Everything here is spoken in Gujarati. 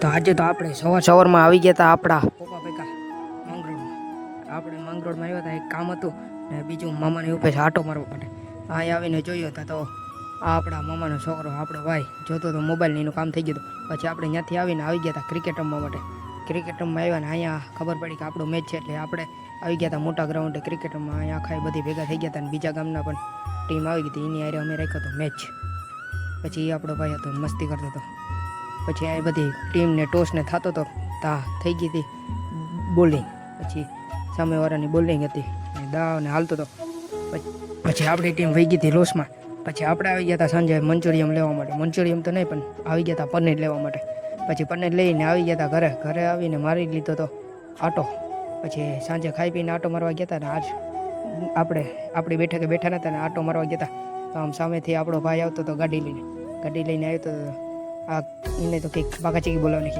તો આજે તો આપણે સવારમાં આવી ગયા હતા આપણા પપ્પા ભેગા માંગરોળમાં. આપણે માંગરોળમાં આવ્યા હતા, એક કામ હતું ને બીજું મામાની ઉપર આટો મારવા માટે. અહીં આવીને જોયો હતા તો આ આપણા મામાનો છોકરો, આપણો ભાઈ જોતો તો મોબાઈલનું એનું કામ થઈ ગયું હતું. પછી આપણે ત્યાંથી આવીને આવી ગયા હતા ક્રિકેટ રમવા માટે. ક્રિકેટ રમવા આવ્યા ને અહીંયા ખબર પડી કે આપણો મેચ છે એટલે આપણે આવી ગયા હતા મોટા ગ્રાઉન્ડે ક્રિકેટ રમવા. અહીંયા આખા બધી ભેગા થઈ ગયા હતા અને બીજા ગામના પણ ટીમ આવી ગઈ હતી, એની હારે અમે રાખ્યો હતો મેચ. પછી આપણો ભાઈ હતો મસ્તી કરતો હતો. પછી આ બધી ટીમને ટોસને થતો હતો, તા થઈ ગઈ હતી બોલિંગ. પછી સામેવાળાની બોલિંગ હતી અને દાવને હાલતો હતો. પછી આપણી ટીમ વહી ગઈ હતી લોસમાં. પછી આપણે આવી ગયા હતા સાંજે મંચુરિયમ લેવા માટે. મંચુરિયમ તો નહીં પણ આવી ગયા હતા પનીર લેવા માટે. પછી પનીર લઈને આવી ગયા હતા ઘરે આવીને મારી લીધો હતો આટો. પછી સાંજે ખાઈ પીને આટો મારવા ગયા હતા ને આજ આપણે આપણી બેઠકે બેઠા નહોતા ને આટો મારવા ગયા હતા. તો આમ સામેથી આપણો ભાઈ આવતો હતો ગાડી લઈને આવ્યો તો આ એને તો કંઈક બાકાચીકી બોલાવવાની.